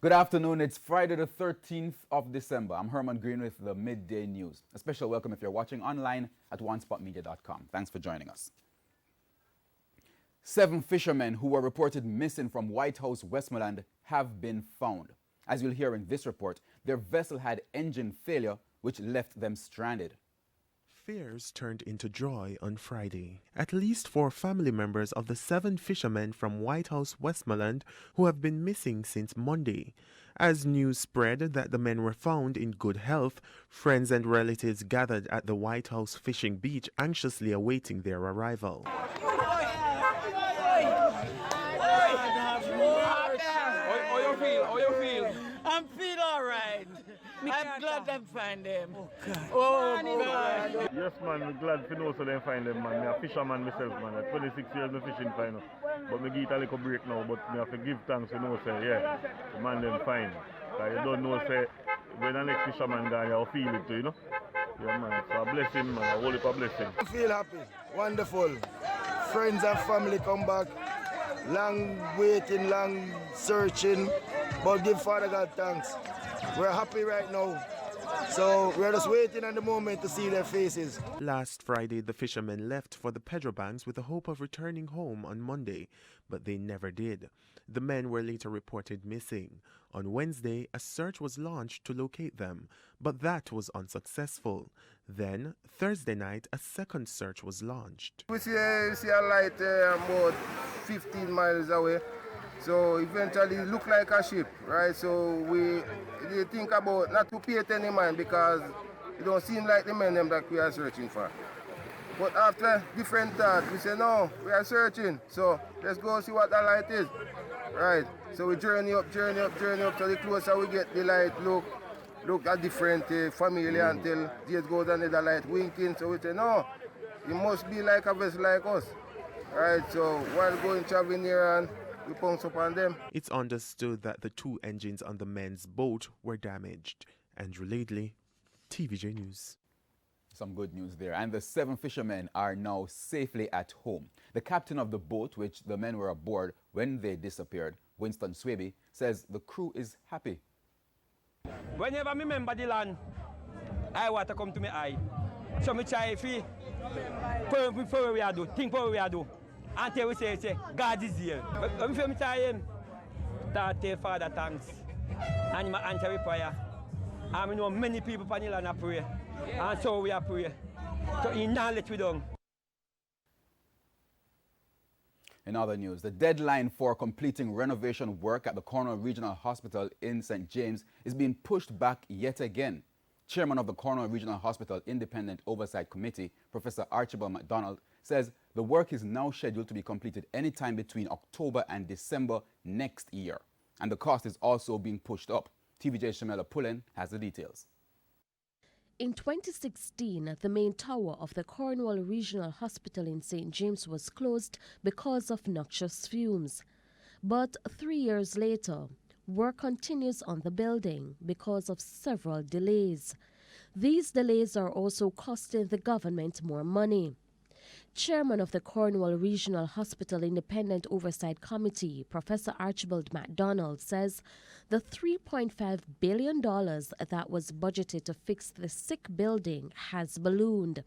Good afternoon. It's Friday the 13th of December. I'm Herman Green with the Midday News. A special welcome if you're watching online at onespotmedia.com. Thanks for joining us. 7 fishermen who were reported missing from White House, Westmoreland have been found. As you'll hear in this report, their vessel had engine failure, which left them stranded. Fears turned into joy on Friday. At least 4 family members of the 7 fishermen from White House, Westmoreland, who have been missing since Monday. As news spread that the men were found in good health, friends and relatives gathered at the White House fishing beach anxiously awaiting their arrival. How you feel? I'm feel all right. I'm glad them find them. Oh, God. Oh, God. Yes, man, I'm glad to know so they find them, man. I'm a fisherman myself, man. At 26 years of fishing final. But I get a little break now, but I have to give thanks to know, say, yeah, the man them fine. Because you don't know, say, when the next fisherman guy, you'll feel it too, you know? Yeah, man. So a blessing, man. A whole heap of blessing. I feel happy. Wonderful. Friends and family come back. Long waiting, long searching. But give Father God thanks. We're happy right now. So we're just waiting at the moment to see their faces. Last Friday, the fishermen left for the Pedro Banks with the hope of returning home on Monday, but they never did. The men were later reported missing. On Wednesday, a search was launched to locate them, but that was unsuccessful. Then, Thursday night, a second search was launched. We see a light about 15 miles away. So eventually it looked like a ship, right? So we think about not to pay it any mind because it don't seem like the men them that we are searching for. But after different thoughts, we say no, we are searching. So let's go see what that light is, right? So we journey up. So the closer we get the light, look at different family until just goes another light winking. So we say no, it must be like a vessel like us, right? So while going traveling here and we pounce upon them. It's understood that the 2 engines on the men's boat were damaged. Andrew Laidley, TVJ News. Some good news there. And the 7 fishermen are now safely at home. The captain of the boat, which the men were aboard when they disappeared, Winston Swaby, says the crew is happy. Whenever I remember the land, I want to come to my eye. So I try to for we are do, think what we are do. Until we say, God is here. But when we try him, that tell Father thanks. And I answer prayer. And we know many people on the land are pray. And so we are pray. So he not let we down. In other news, the deadline for completing renovation work at the Cornwall Regional Hospital in St. James is being pushed back yet again. Chairman of the Cornwall Regional Hospital Independent Oversight Committee, Professor Archibald MacDonald, says the work is now scheduled to be completed anytime between October and December next year. And the cost is also being pushed up. TVJ Shamela Pullen has the details. In 2016, the main tower of the Cornwall Regional Hospital in St. James was closed because of noxious fumes. But 3 years later, work continues on the building because of several delays. These delays are also costing the government more money. Chairman of the Cornwall Regional Hospital Independent Oversight Committee, Professor Archibald MacDonald, says the $3.5 billion that was budgeted to fix the sick building has ballooned.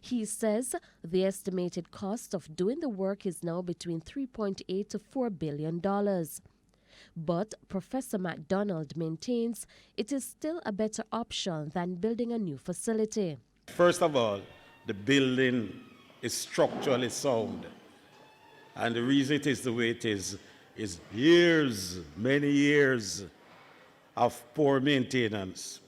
He says the estimated cost of doing the work is now between $3.8 to $4 billion. But Professor MacDonald maintains it is still a better option than building a new facility. First of all, the building is structurally sound. And the reason it is the way it is years, many years of poor maintenance.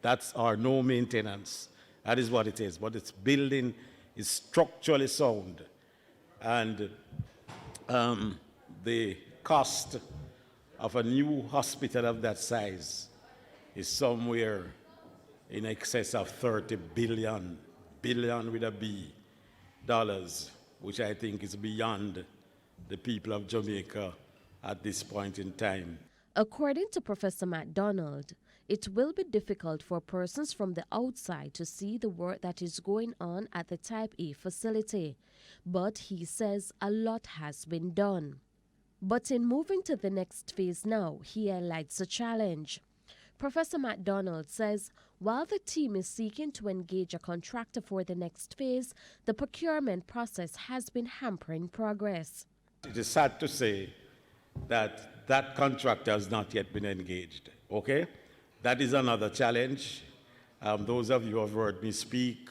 That's our no maintenance. That is what it is. But its building is structurally sound. And the cost of a new hospital of that size is somewhere in excess of 30 billion with a B, dollars, which I think is beyond the people of Jamaica at this point in time. According to Professor MacDonald, it will be difficult for persons from the outside to see the work that is going on at the Type A facility, but he says a lot has been done. But in moving to the next phase now, he highlights a challenge. Professor MacDonald says while the team is seeking to engage a contractor for the next phase, the procurement process has been hampering progress. It is sad to say that that contractor has not yet been engaged, okay? That is another challenge. Those of you who have heard me speak,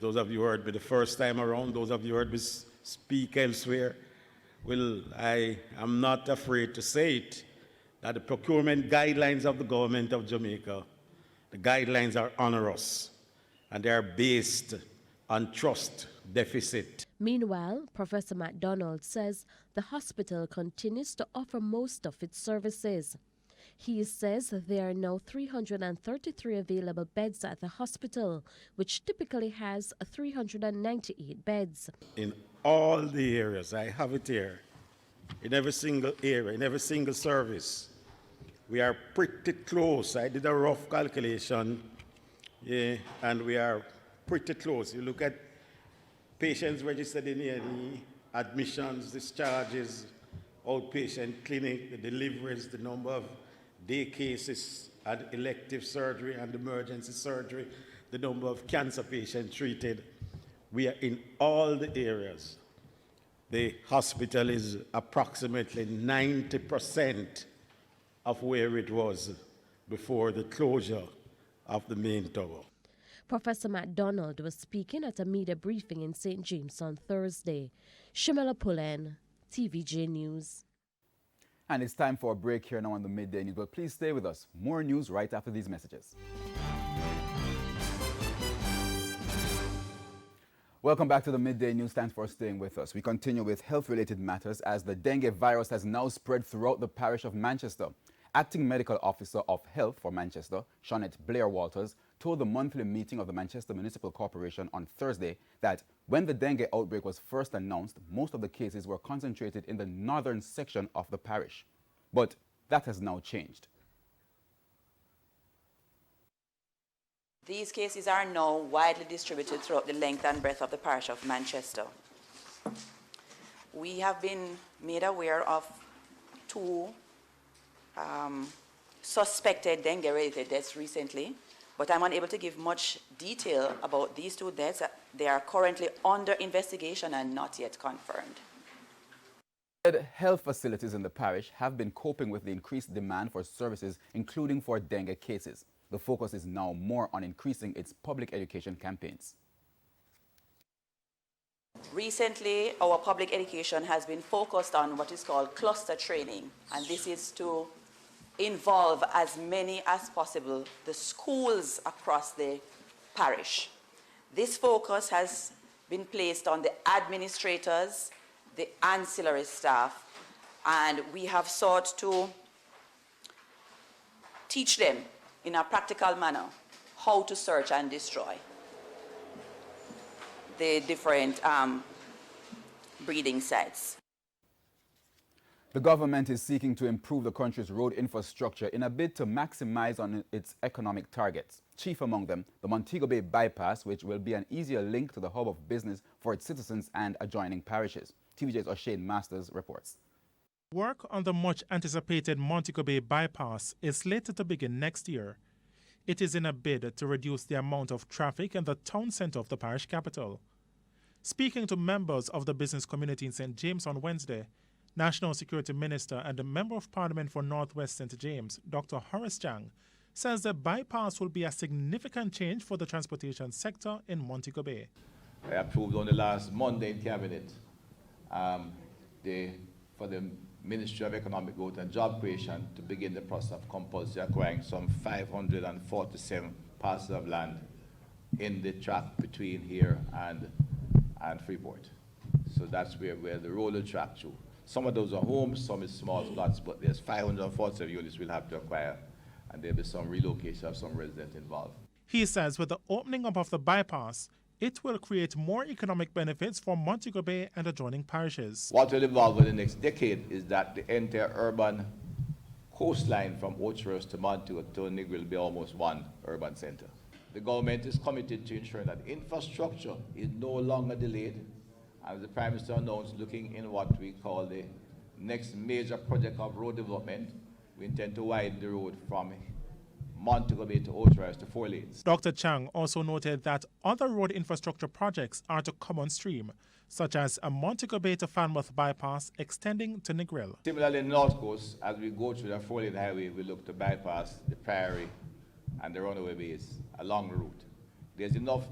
those of you who heard me the first time around, those of you who heard me speak elsewhere, well, I am not afraid to say it, that the procurement guidelines of the government of Jamaica, the guidelines are onerous, and they are based on trust deficit. Meanwhile, Professor MacDonald says the hospital continues to offer most of its services. He says there are now 333 available beds at the hospital, which typically has 398 beds. In all the areas, I have it here, in every single area, in every single service, we are pretty close. I did a rough calculation, and we are pretty close. You look at patients registered in A&E, admissions, discharges, outpatient clinic, the deliveries, the number of day cases and elective surgery and emergency surgery, the number of cancer patients treated. We are in all the areas. The hospital is approximately 90% of where it was before the closure of the main tower. Professor MacDonald was speaking at a media briefing in St. James on Thursday. Shamela Pullen, TVJ News. And it's time for a break here now on the Midday News, but please stay with us. More news right after these messages. Welcome back to the Midday News. Thanks for staying with us. We continue with health-related matters as the dengue virus has now spread throughout the parish of Manchester. Acting Medical Officer of Health for Manchester, Shawnette Blair Walters, told the monthly meeting of the Manchester Municipal Corporation on Thursday that when the dengue outbreak was first announced, most of the cases were concentrated in the northern section of the parish. But that has now changed. These cases are now widely distributed throughout the length and breadth of the parish of Manchester. We have been made aware of two suspected dengue-related deaths recently, but I'm unable to give much detail about these two deaths. They are currently under investigation and not yet confirmed. Health facilities in the parish have been coping with the increased demand for services, including for dengue cases. The focus is now more on increasing its public education campaigns. Recently, our public education has been focused on what is called cluster training, and this is to involve as many as possible the schools across the parish. This focus has been placed on the administrators, the ancillary staff, and we have sought to teach them in a practical manner how to search and destroy the different breeding sites. The government is seeking to improve the country's road infrastructure in a bid to maximize on its economic targets. Chief among them, the Montego Bay Bypass, which will be an easier link to the hub of business for its citizens and adjoining parishes. TVJ's O'Shane Masters reports. Work on the much-anticipated Montego Bay Bypass is slated to begin next year. It is in a bid to reduce the amount of traffic in the town centre of the parish capital. Speaking to members of the business community in St. James on Wednesday, National Security Minister and the Member of Parliament for North West St. James, Dr. Horace Chang, says the bypass will be a significant change for the transportation sector in Montego Bay. I approved on the last Monday in Cabinet for the Ministry of Economic Growth and Job Creation to begin the process of compulsory acquiring some 547 parcels of land in the track between here and Freeport. So that's where the roller track through. Some of those are homes, some is small plots, but there's 547 units we'll have to acquire, and there'll be some relocation of some residents involved. He says with the opening up of the bypass, it will create more economic benefits for Montego Bay and adjoining parishes. What will evolve in the next decade is that the entire urban coastline from Ocherus to Montego to Nig will be almost one urban center. The government is committed to ensuring that infrastructure is no longer delayed, as the Prime Minister announced, looking in what we call the next major project of road development, we intend to widen the road from Montego Bay to Old Rise to 4 lanes. Dr. Chang also noted that other road infrastructure projects are to come on stream, such as a Montego Bay to Falmouth bypass extending to Negril. Similarly, in the North Coast, as we go through the 4-lane highway, we look to bypass the Prairie and the runaway bays along the route. There's enough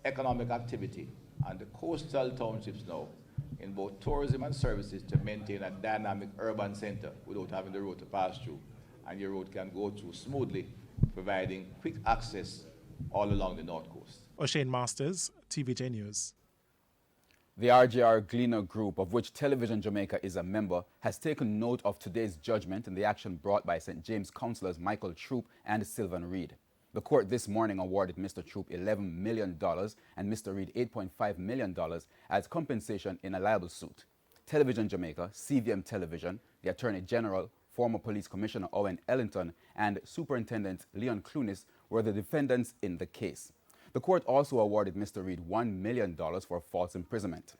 economic activity on the coastal townships now in both tourism and services to maintain a dynamic urban center without having the road to pass through. And your road can go through smoothly, providing quick access all along the North Coast. O'Shane Masters, TVJ News. The RJR Gleaner Group, of which Television Jamaica is a member, has taken note of today's judgment in the action brought by St. James councillors Michael Troop and Sylvan Reid. The court this morning awarded Mr. Troop $11 million and Mr. Reid $8.5 million as compensation in a libel suit. Television Jamaica, CVM Television, the Attorney General, former Police Commissioner Owen Ellington, and Superintendent Leon Clunis were the defendants in the case. The court also awarded Mr. Reid $1 million for false imprisonment.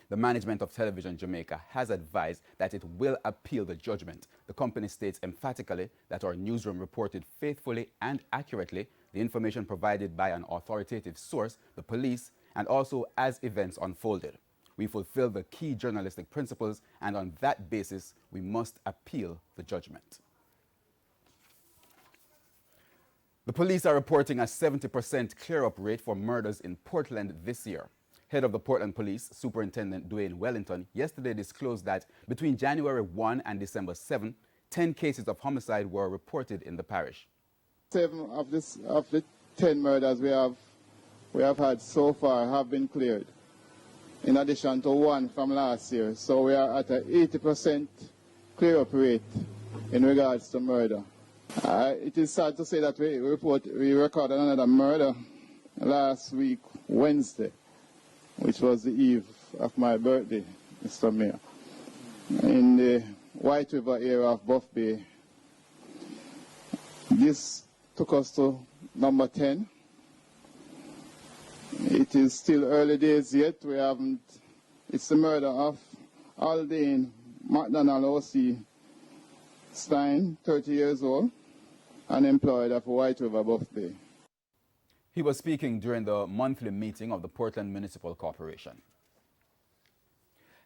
The management of Television Jamaica has advised that it will appeal the judgment. The company states emphatically that our newsroom reported faithfully and accurately the information provided by an authoritative source, the police, and also as events unfolded. We fulfill the key journalistic principles, and on that basis, we must appeal the judgment. The police are reporting a 70% clear-up rate for murders in Portland this year. Head of the Portland Police, Superintendent Dwayne Wellington, yesterday disclosed that between January 1 and December 7, 10 cases of homicide were reported in the parish. 7 of the 10 murders we have had so far have been cleared, in addition to 1 from last year. So we are at an 80% clear-up rate in regards to murder. It is sad to say that we recorded another murder last week, Wednesday, which was the eve of my birthday, Mr. Mayor, in the White River area of Buff Bay. This took us to number 10. It is still early days yet. It's the murder of Aldane McDonald O.C. Stein, 30 years old, unemployed of White River, Buff Bay. He was speaking during the monthly meeting of the Portland Municipal Corporation.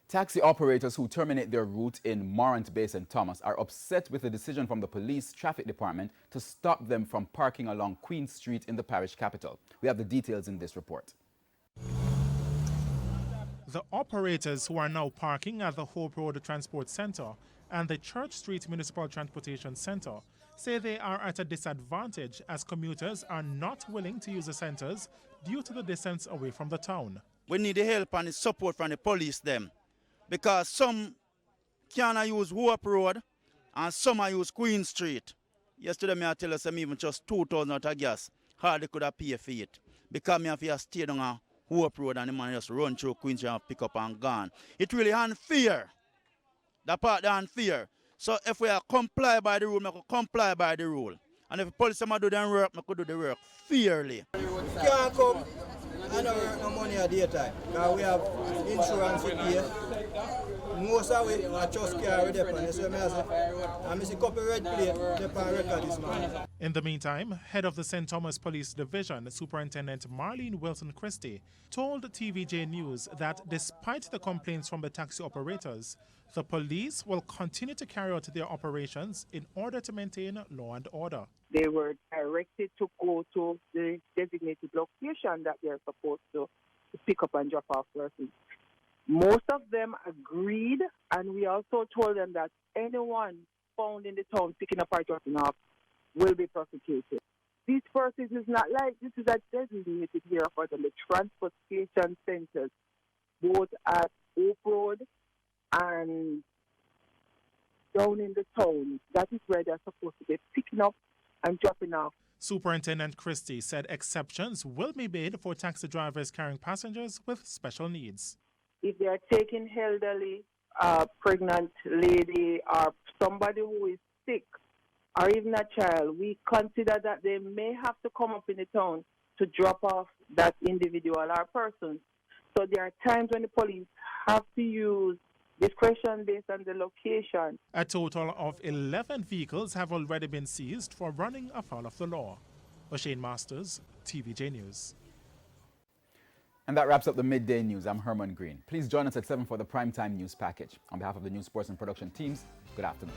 Taxi operators who terminate their route in Morant Bay, St. Thomas are upset with the decision from the police traffic department to stop them from parking along Queen Street in the parish capital. We have the details in this report. The operators who are now parking at the Hope Road Transport Center and the Church Street Municipal Transportation Center say they are at a disadvantage as commuters are not willing to use the centers due to the distance away from the town. We need the help and the support from the police them, because some cannot use Hope Road and some are use Queen Street. Yesterday I tell us I'm even just 2,000 out of gas, hardly could have paid for it, because I have to stay down on Hope Road and the man just run through Queen Street and pick up and gone. It really unfair. That part is unfair. So if we are comply by the rule, we could comply by the rule. And if the police do their work, we could do the work fairly. Can't come and work no money at daytime, because we have insurance to pay. Most of it are just carry them, and so I see a couple red plate on record this morning. In the meantime, head of the St. Thomas Police Division, Superintendent Marlene Wilson Christie, told TVJ News that despite the complaints from the taxi operators, the police will continue to carry out their operations in order to maintain law and order. They were directed to go to the designated location that they're supposed to pick up and drop off persons. Most of them agreed, and we also told them that anyone found in the town picking up or dropping off will be prosecuted. These persons is not like this is a designated area for them, the transportation centers, both at Oak Road and down in the town. That is where they're supposed to be picking up and dropping off. Superintendent Christie said exceptions will be made for taxi drivers carrying passengers with special needs. If they are taking elderly, pregnant lady, or somebody who is sick, or even a child, we consider that they may have to come up in the town to drop off that individual or person. So there are times when the police have to use this discretion based on the location. A total of 11 vehicles have already been seized for running afoul of the law. O'Shane Masters, TVJ News. And that wraps up the Midday News. I'm Herman Green. Please join us at 7 for the primetime news package. On behalf of the News, Sports and Production teams, good afternoon.